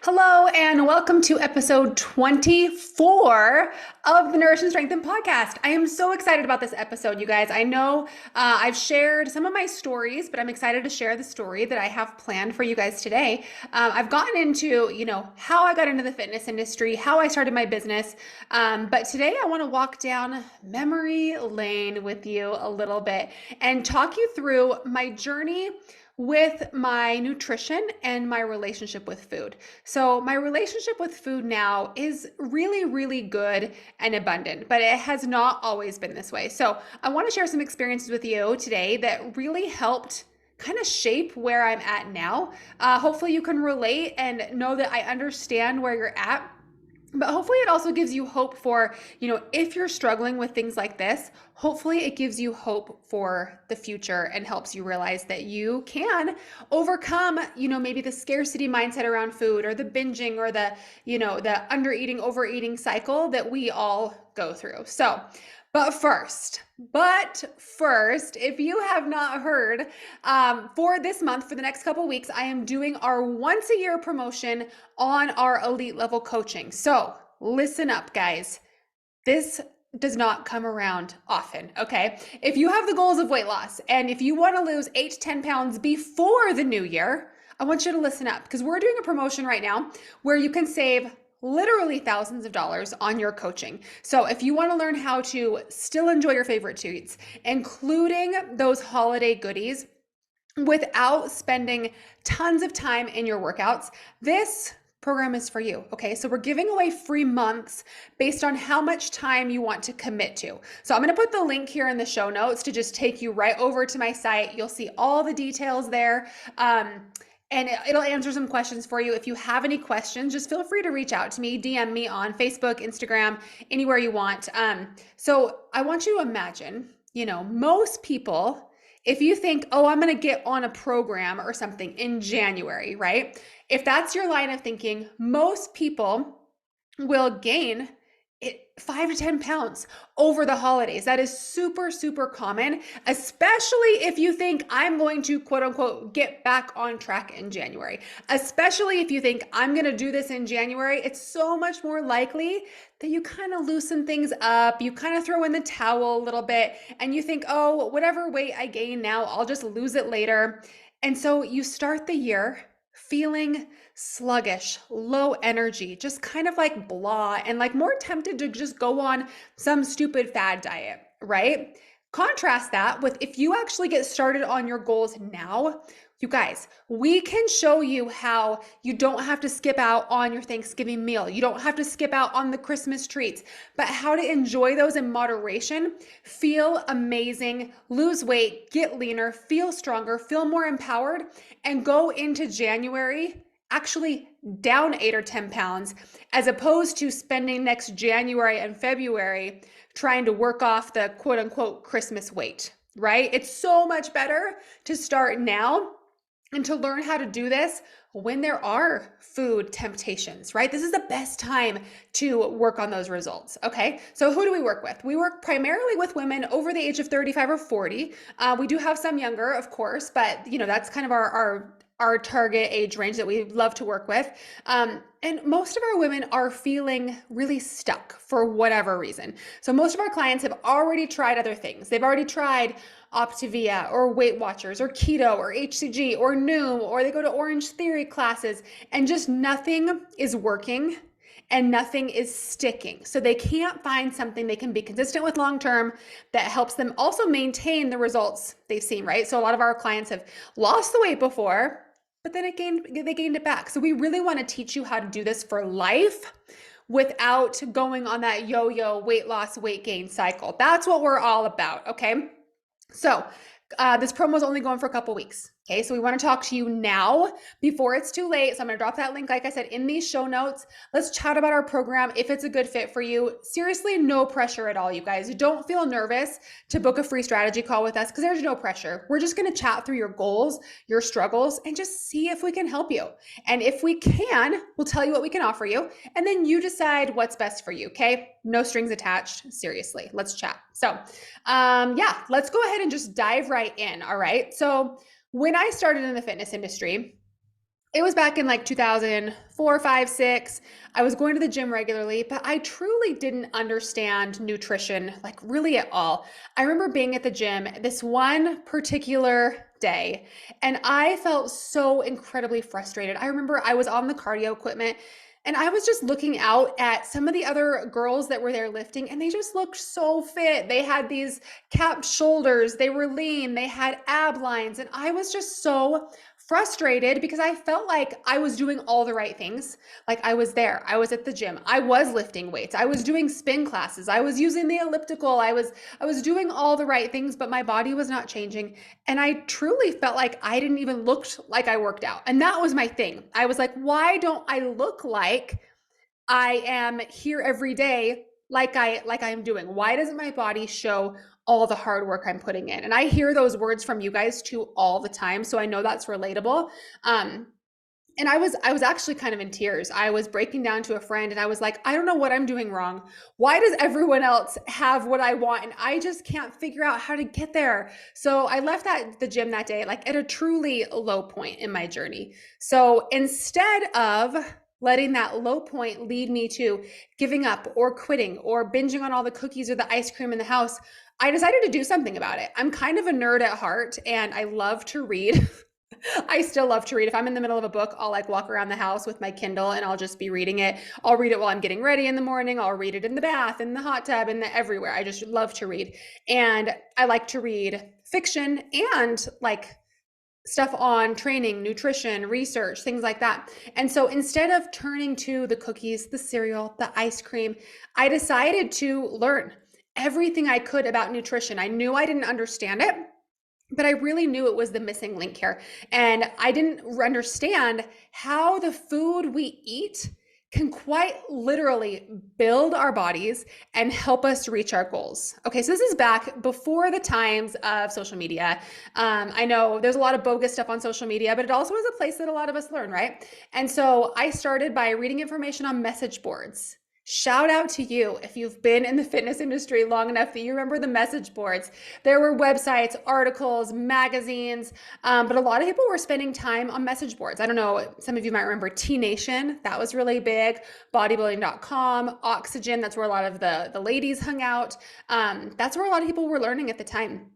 Hello, and welcome to episode 24 of the Nourish and Strengthen podcast. I am so excited about this episode, you guys. I know I've shared some of my stories, but I'm excited to share the story that I have planned for you guys today. I've gotten into, how I got into the fitness industry, how I started my business. But today I want to walk down memory lane with you a little bit and talk you through my journey with my nutrition and my relationship with food. So my relationship with food now is really, really good and abundant, but it has not always been this way. So I want to share some experiences with you today that really helped kind of shape where I'm at now. Hopefully you can relate and know that I understand where you're at. But hopefully it also gives you hope for, if you're struggling with things like this, hopefully it gives you hope for the future and helps you realize that you can overcome, maybe the scarcity mindset around food or the binging or the under eating, overeating cycle that we all go through. But first, if you have not heard, for this month, for the next couple weeks, I am doing our once a year promotion on our elite level coaching. So listen up, guys. This does not come around often, okay? If you have the goals of weight loss and if you want to lose 8 to 10 pounds before the new year, I want you to listen up because we're doing a promotion right now where you can save literally thousands of dollars on your coaching. So if you want to learn how to still enjoy your favorite treats, including those holiday goodies, without spending tons of time in your workouts, this program is for you. Okay. So we're giving away free months based on how much time you want to commit to. So I'm going to put the link here in the show notes to just take you right over to my site. You'll see all the details there. And it'll answer some questions for you. If you have any questions, just feel free to reach out to me, DM me on Facebook, Instagram, anywhere you want. So I want you to imagine, most people, if you think, oh, I'm going to get on a program or something in January, right? If that's your line of thinking, most people will gain 5 to 10 pounds over the holidays. That is super, super common, especially if you think I'm going to quote unquote get back on track in January. Especially if you think I'm going to do this in January, it's so much more likely that you kind of loosen things up. You kind of throw in the towel a little bit and you think, oh, whatever weight I gain now, I'll just lose it later. And so you start the year feeling sluggish, low energy, just kind of like blah, and like more tempted to just go on some stupid fad diet, right? Contrast that with if you actually get started on your goals now. You guys, we can show you how you don't have to skip out on your Thanksgiving meal. You don't have to skip out on the Christmas treats, but how to enjoy those in moderation, feel amazing, lose weight, get leaner, feel stronger, feel more empowered, and go into January actually down 8 or 10 pounds, as opposed to spending next January and February trying to work off the quote unquote Christmas weight, right? It's so much better to start now and to learn how to do this when there are food temptations, right? This is the best time to work on those results, okay? So who do we work with? We work primarily with women over the age of 35 or 40. We do have some younger, of course, but that's kind of our target age range that we love to work with. And most of our women are feeling really stuck for whatever reason. So most of our clients have already tried other things. They've already tried Optavia or Weight Watchers or keto or HCG or Noom, or they go to Orange Theory classes and just nothing is working and nothing is sticking. So they can't find something they can be consistent with long-term that helps them also maintain the results they've seen, right? So a lot of our clients have lost the weight before, but then they gained it back. So we really want to teach you how to do this for life without going on that yo-yo weight loss, weight gain cycle. That's what we're all about, okay? So this promo is only going for a couple weeks. Okay, so we want to talk to you now before it's too late. So I'm going to drop that link, like I said, in these show notes. Let's chat about our program if it's a good fit for you. Seriously, no pressure at all, you guys. Don't feel nervous to book a free strategy call with us because there's no pressure. We're just going to chat through your goals, your struggles, and just see if we can help you. And if we can, we'll tell you what we can offer you. And then you decide what's best for you, okay? No strings attached. Seriously, let's chat. So let's go ahead and just dive right in, all right? So when I started in the fitness industry, It was back in like 2004, 5, 6. I was going to the gym regularly, but I truly didn't understand nutrition like really at all. I remember being at the gym this one particular day and I felt so incredibly frustrated. I remember I was on the cardio equipment and I was just looking out at some of the other girls that were there lifting and they just looked so fit. They had these capped shoulders, they were lean, they had ab lines, and I was just so frustrated because I felt like I was doing all the right things. Like I was there, I was at the gym, I was lifting weights, I was doing spin classes, I was using the elliptical, I was doing all the right things, but my body was not changing. And I truly felt like I didn't even look like I worked out. And that was my thing. I was like, why don't I look like I am here every day like I am doing? Why doesn't my body show all the hard work I'm putting in? And I hear those words from you guys too all the time, so I know that's relatable. Um, and I was actually kind of in tears. I was breaking down to a friend and I was like, I don't know what I'm doing wrong. Why does everyone else have what I want and I just can't figure out how to get there? So I left that the gym that day like at a truly low point in my journey. So instead of letting that low point lead me to giving up or quitting or binging on all the cookies or the ice cream in the house, I decided to do something about it. I'm kind of a nerd at heart and I love to read. I still love to read. If I'm in the middle of a book, I'll like walk around the house with my Kindle and I'll just be reading it. I'll read it while I'm getting ready in the morning. I'll read it in the bath, in the hot tub, and everywhere. I just love to read. And I like to read fiction and like stuff on training, nutrition, research, things like that. And so instead of turning to the cookies, the cereal, the ice cream, I decided to learn everything I could about nutrition. I knew I didn't understand it, but I really knew it was the missing link here. And I didn't understand how the food we eat can quite literally build our bodies and help us reach our goals. Okay, so this is back before the times of social media. I know there's a lot of bogus stuff on social media, but it also is a place that a lot of us learn, right? And so I started by reading information on message boards. Shout out to you if you've been in the fitness industry long enough that you remember the message boards. There were websites, articles, magazines, but a lot of people were spending time on message boards. I don't know, some of you might remember T Nation, that was really big, bodybuilding.com, Oxygen, that's where a lot of the ladies hung out. That's where a lot of people were learning at the time.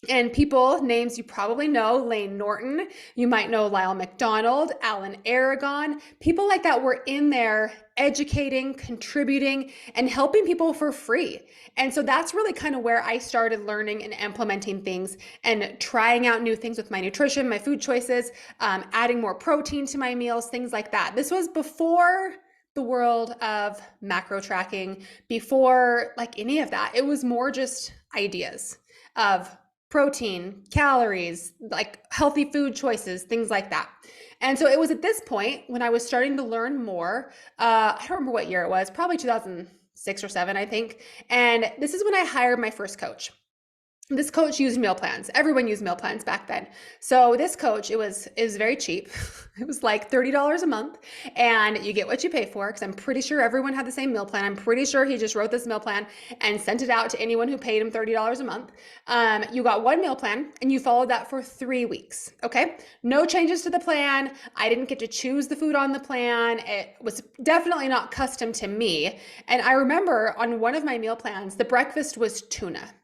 And people, names you probably know, Lane Norton, you might know Lyle McDonald, Alan Aragon, people like that were in there educating, contributing, and helping people for free. And so that's really kind of where I started learning and implementing things and trying out new things with my nutrition, my food choices, adding more protein to my meals, things like that. This was before the world of macro tracking, before like any of that. It was more just ideas of protein, calories, like healthy food choices, things like that. And so it was at this point when I was starting to learn more. I don't remember what year it was, probably 2006 or 7, I think. And this is when I hired my first coach. This coach used meal plans. Everyone used meal plans back then. So this coach, it was very cheap. It was like $30 a month and you get what you pay for, because I'm pretty sure everyone had the same meal plan. I'm pretty sure he just wrote this meal plan and sent it out to anyone who paid him $30 a month. You got one meal plan and you followed that for 3 weeks. Okay. No changes to the plan. I didn't get to choose the food on the plan. It was definitely not custom to me. And I remember on one of my meal plans, the breakfast was tuna.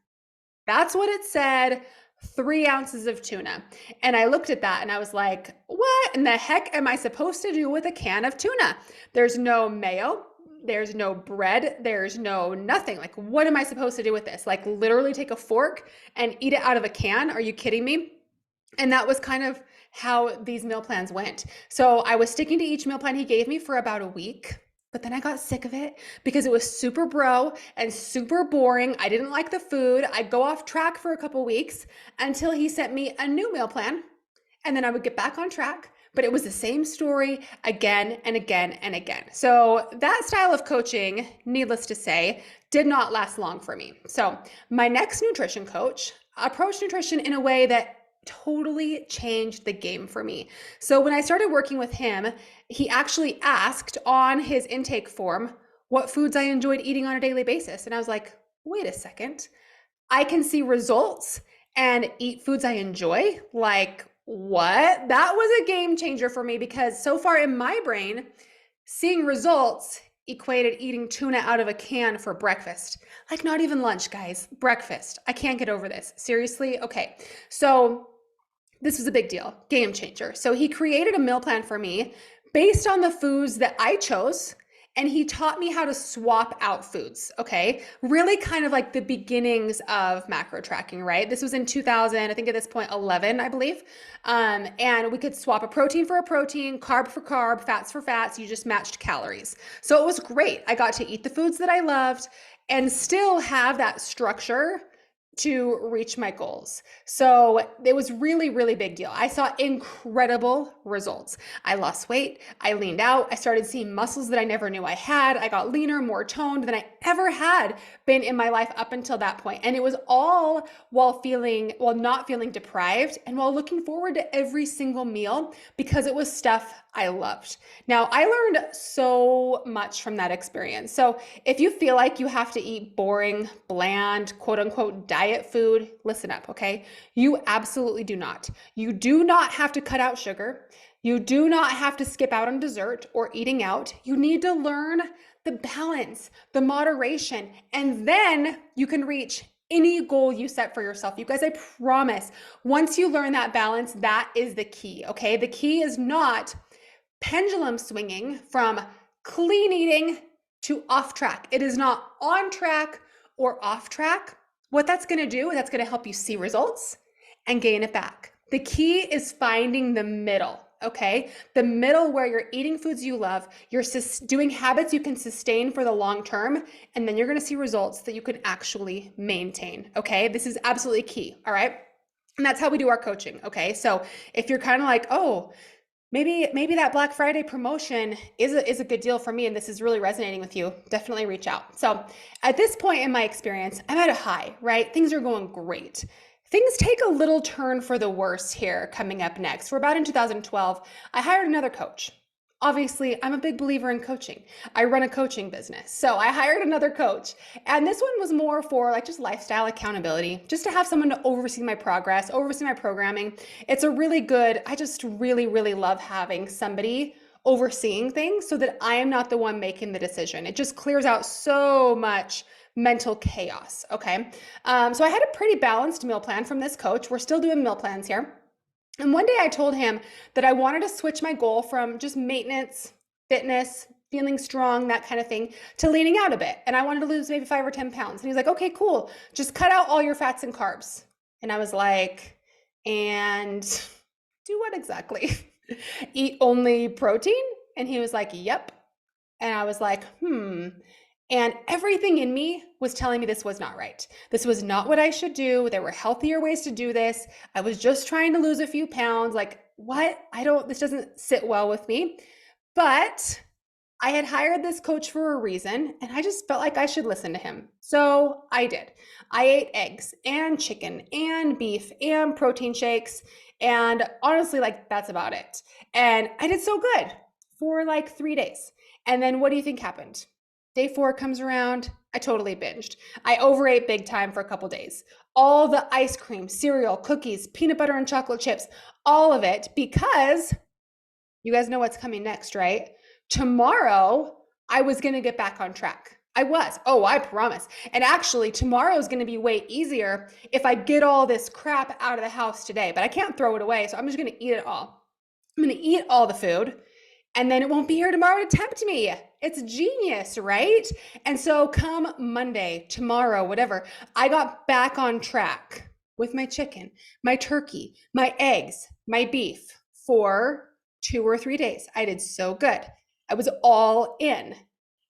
That's what it said, 3 ounces of tuna. And I looked at that and I was like, what in the heck am I supposed to do with a can of tuna? There's no mayo. There's no bread. There's no nothing. Like, what am I supposed to do with this? Like, literally take a fork and eat it out of a can? Are you kidding me? And that was kind of how these meal plans went. So I was sticking to each meal plan he gave me for about a week. But then I got sick of it because it was super bro and super boring. I didn't like the food. I'd go off track for a couple weeks until he sent me a new meal plan. And then I would get back on track. But it was the same story again and again and again. So that style of coaching, needless to say, did not last long for me. So my next nutrition coach approached nutrition in a way that totally changed the game for me. So when I started working with him, he actually asked on his intake form what foods I enjoyed eating on a daily basis. And I was like, wait a second, I can see results and eat foods I enjoy, like What? That was a game changer for me because so far in my brain, seeing results equated eating tuna out of a can for breakfast. Like, not even lunch, guys. Breakfast. I can't get over this. Seriously? Okay. So, this was a big deal, game changer. So he created a meal plan for me based on the foods that I chose. And he taught me how to swap out foods. Okay. Really kind of like the beginnings of macro tracking, right? This was in 2000, I think at this point, 11, I believe. And we could swap a protein for a protein, carb for carb, fats for fats. You just matched calories. So it was great. I got to eat the foods that I loved and still have that structure to reach my goals. So it was really, really big deal. I saw incredible results. I lost weight. I leaned out. I started seeing muscles that I never knew I had. I got leaner, more toned than I ever had been in my life up until that point. And it was all while not feeling deprived and while looking forward to every single meal because it was stuff I loved. Now, I learned so much from that experience. So if you feel like you have to eat boring, bland, quote unquote, diet food, listen up, okay? You absolutely do not. You do not have to cut out sugar. You do not have to skip out on dessert or eating out. You need to learn the balance, the moderation, and then you can reach any goal you set for yourself. You guys, I promise, once you learn that balance, that is the key, okay? The key is not pendulum swinging from clean eating to off track. It is not on track or off track. What that's going to do, that's going to help you see results and gain it back. The key is finding the middle, okay? The middle where you're eating foods you love, you're doing habits you can sustain for the long term, and then you're going to see results that you can actually maintain, okay? This is absolutely key, all right? And that's how we do our coaching, okay? So if you're kind of like, oh, maybe that Black Friday promotion is a good deal for me and this is really resonating with you, definitely reach out. So at this point in my experience, I'm at a high, right? Things are going great. Things take a little turn for the worse here coming up next. We're about in 2012. I hired another coach. Obviously, I'm a big believer in coaching. I run a coaching business. So I hired another coach. And this one was more for like just lifestyle accountability, just to have someone to oversee my progress, oversee my programming. It's a really good, I just really, really love having somebody overseeing things so that I am not the one making the decision. It just clears out so much mental chaos. Okay. So I had a pretty balanced meal plan from this coach. We're still doing meal plans here. And one day I told him that I wanted to switch my goal from just maintenance, fitness, feeling strong, that kind of thing, to leaning out a bit. And I wanted to lose maybe 5 or 10 pounds. And he's like, okay, cool. Just cut out all your fats and carbs. And I was like, and do what exactly? Eat only protein? And he was like, yep. And I was like, And everything in me was telling me this was not right. This was not what I should do. There were healthier ways to do this. I was just trying to lose a few pounds. Like, what? This doesn't sit well with me. But I had hired this coach for a reason, and I just felt like I should listen to him. So I did. I ate eggs and chicken and beef and protein shakes. And honestly, like, that's about it. And I did so good for like 3 days. And then what do you think happened? Day 4 comes around, I totally binged. I overate big time for a couple days. All the ice cream, cereal, cookies, peanut butter and chocolate chips, all of it, because you guys know what's coming next, right? Tomorrow, I was gonna get back on track. I was. Oh, I promise. And actually, tomorrow is gonna be way easier if I get all this crap out of the house today, but I can't throw it away, so I'm just gonna eat it all. I'm gonna eat all the food and then it won't be here tomorrow to tempt me. It's genius, right? And so come Monday, tomorrow, whatever, I got back on track with my chicken, my turkey, my eggs, my beef for 2 or 3 days. I did so good. I was all in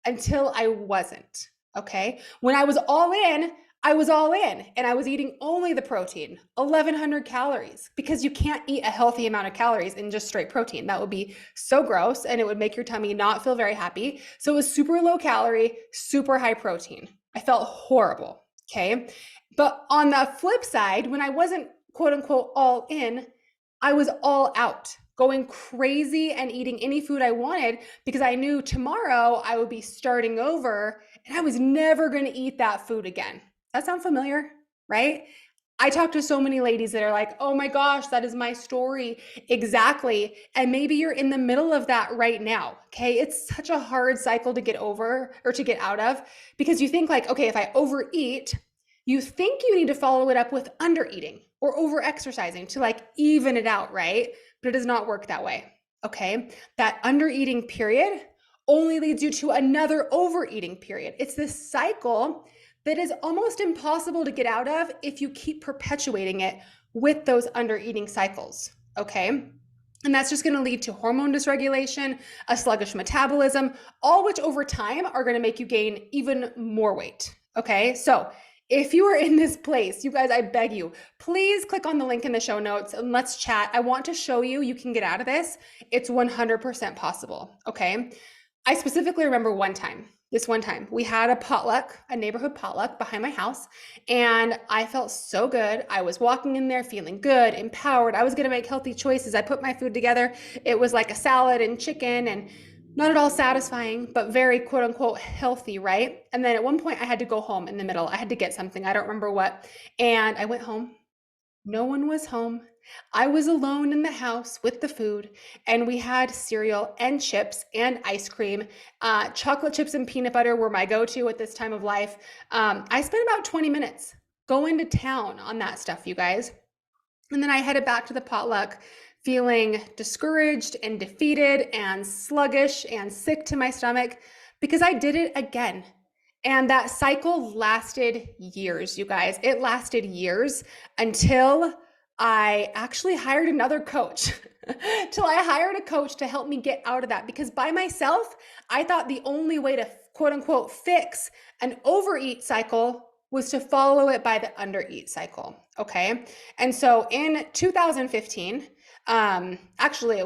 until I wasn't. Okay. When I was all in, I was all in and I was eating only the protein, 1,100 calories, because you can't eat a healthy amount of calories in just straight protein. That would be so gross and it would make your tummy not feel very happy. So it was super low calorie, super high protein. I felt horrible. Okay. But on the flip side, when I wasn't quote unquote all in, I was all out, going crazy and eating any food I wanted because I knew tomorrow I would be starting over and I was never going to eat that food again. That sound familiar, right? I talk to so many ladies that are like, oh my gosh, that is my story. Exactly. And maybe you're in the middle of that right now. Okay. It's such a hard cycle to get over or to get out of because you think, like, okay, if I overeat, you think you need to follow it up with under eating or over exercising to like even it out, right? But it does not work that way. Okay. That under eating period only leads you to another overeating period. It's this cycle that is almost impossible to get out of if you keep perpetuating it with those under eating cycles. Okay. And that's just going to lead to hormone dysregulation, a sluggish metabolism, all which over time are going to make you gain even more weight. Okay. So if you are in this place, you guys, I beg you, please click on the link in the show notes and let's chat. I want to show you can get out of this. It's 100% possible. Okay. I specifically remember this one time, we had a potluck, a neighborhood potluck behind my house, and I felt so good. I was walking in there feeling good, empowered. I was going to make healthy choices. I put my food together. It was like a salad and chicken and not at all satisfying, but very quote unquote healthy, right? And then at one point I had to go home in the middle. I had to get something. I don't remember what. And I went home. No one was home. I was alone in the house with the food, and we had cereal and chips and ice cream. Chocolate chips and peanut butter were my go-to at this time of life. I spent about 20 minutes going to town on that stuff, you guys. And then I headed back to the potluck feeling discouraged and defeated and sluggish and sick to my stomach because I did it again. And that cycle lasted years, you guys. It lasted years until I actually hired another coach. Till I hired a coach to help me get out of that. Because by myself, I thought the only way to quote unquote fix an overeat cycle was to follow it by the undereat cycle. Okay. And so in 2015, actually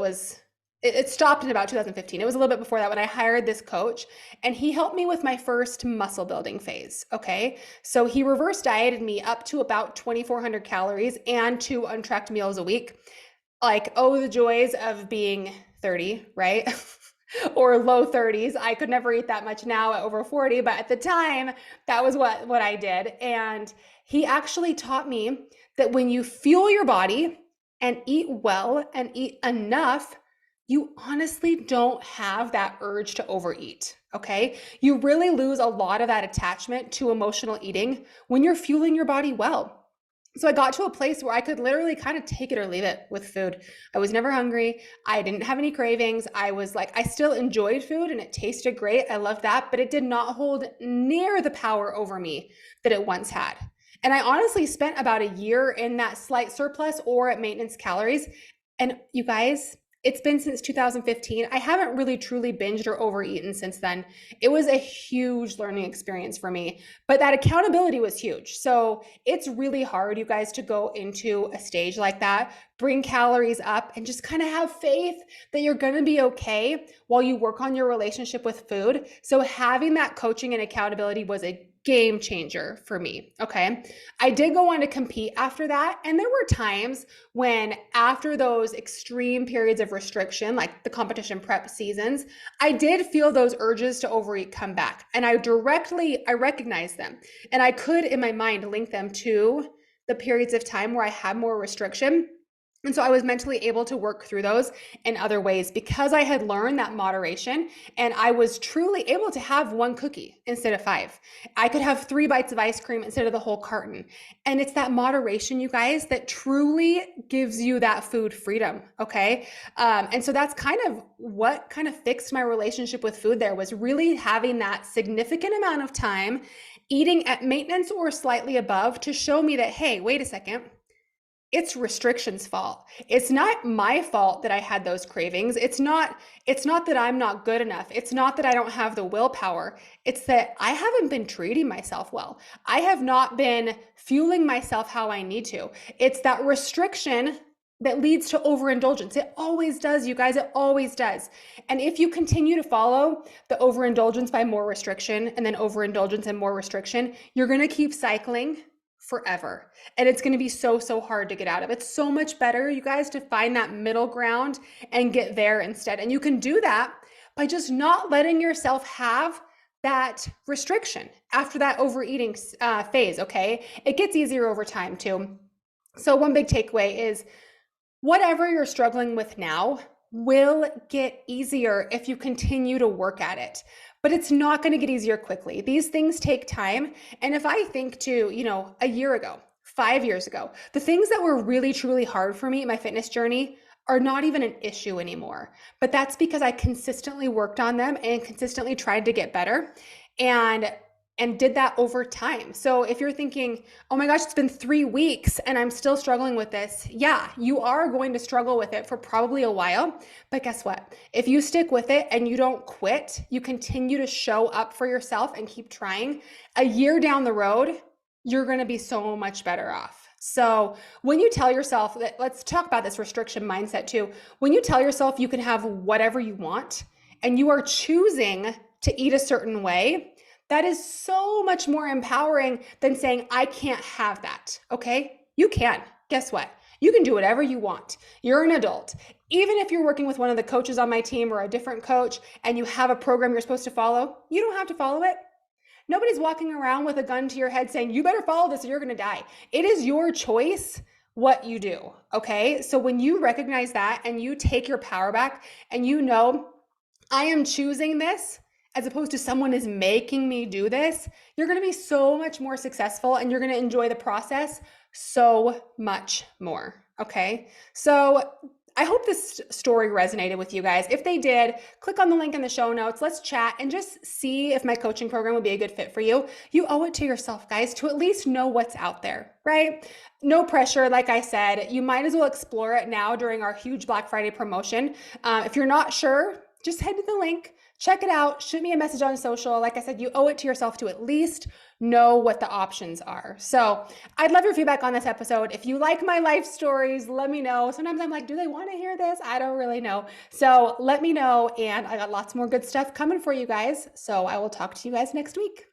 it stopped in about 2015. It was a little bit before that when I hired this coach, and he helped me with my first muscle building phase. Okay. So he reverse dieted me up to about 2,400 calories and 2 untracked meals a week. Like, oh, the joys of being 30, right? Or low 30s. I could never eat that much now at over 40, but at the time, that was what I did. And he actually taught me that when you fuel your body and eat well and eat enough, you honestly don't have that urge to overeat. Okay. You really lose a lot of that attachment to emotional eating when you're fueling your body well. So I got to a place where I could literally kind of take it or leave it with food. I was never hungry. I didn't have any cravings. I was like, I still enjoyed food and it tasted great. I loved that, but it did not hold near the power over me that it once had. And I honestly spent about a year in that slight surplus or at maintenance calories. And you guys, it's been since 2015. I haven't really truly binged or overeaten since then. It was a huge learning experience for me, but that accountability was huge. So it's really hard, you guys, to go into a stage like that, bring calories up, and just kind of have faith that you're going to be okay while you work on your relationship with food. So having that coaching and accountability was a game changer for me. Okay. I did go on to compete after that. And there were times when, after those extreme periods of restriction, like the competition prep seasons, I did feel those urges to overeat come back. And I recognized them. And I could, in my mind, link them to the periods of time where I had more restriction. And so I was mentally able to work through those in other ways because I had learned that moderation, and I was truly able to have 1 cookie instead of 5. I could have 3 bites of ice cream instead of the whole carton. And it's that moderation, you guys, that truly gives you that food freedom. Okay. And so that's kind of what kind of fixed my relationship with food there, was really having that significant amount of time eating at maintenance or slightly above to show me that, hey, wait a second. It's restriction's fault. It's not my fault that I had those cravings. It's not that I'm not good enough. It's not that I don't have the willpower. It's that I haven't been treating myself well. I have not been fueling myself how I need to. It's that restriction that leads to overindulgence. It always does, you guys. It always does. And if you continue to follow the overindulgence by more restriction and then overindulgence and more restriction, you're going to keep cycling forever. And it's going to be so, so hard to get out of. It's so much better, you guys, to find that middle ground and get there instead. And you can do that by just not letting yourself have that restriction after that overeating phase, okay? It gets easier over time too. So, one big takeaway is whatever you're struggling with now will get easier if you continue to work at it. But it's not going to get easier quickly. These things take time. And if I think to, a year ago, 5 years ago, the things that were really, truly hard for me in my fitness journey are not even an issue anymore. But that's because I consistently worked on them and consistently tried to get better. And did that over time. So if you're thinking, oh my gosh, it's been 3 weeks and I'm still struggling with this. Yeah, you are going to struggle with it for probably a while. But guess what? If you stick with it and you don't quit, you continue to show up for yourself and keep trying, a year down the road, you're going to be so much better off. So when you tell yourself that, let's talk about this restriction mindset too. When you tell yourself you can have whatever you want and you are choosing to eat a certain way, that is so much more empowering than saying, I can't have that, okay? You can. Guess what? You can do whatever you want. You're an adult. Even if you're working with one of the coaches on my team or a different coach and you have a program you're supposed to follow, you don't have to follow it. Nobody's walking around with a gun to your head saying, you better follow this or you're going to die. It is your choice what you do, okay? So when you recognize that and you take your power back and you know, I am choosing this, as opposed to someone is making me do this, you're going to be so much more successful and you're going to enjoy the process so much more. Okay. So I hope this story resonated with you guys. If they did, click on the link in the show notes. Let's chat and just see if my coaching program would be a good fit for you. You owe it to yourself, guys, to at least know what's out there, right? No pressure. Like I said, you might as well explore it now during our huge Black Friday promotion. If you're not sure, just head to the link. Check it out. Shoot me a message on social. Like I said, you owe it to yourself to at least know what the options are. So I'd love your feedback on this episode. If you like my life stories, let me know. Sometimes I'm like, do they want to hear this? I don't really know. So let me know. And I got lots more good stuff coming for you guys. So I will talk to you guys next week.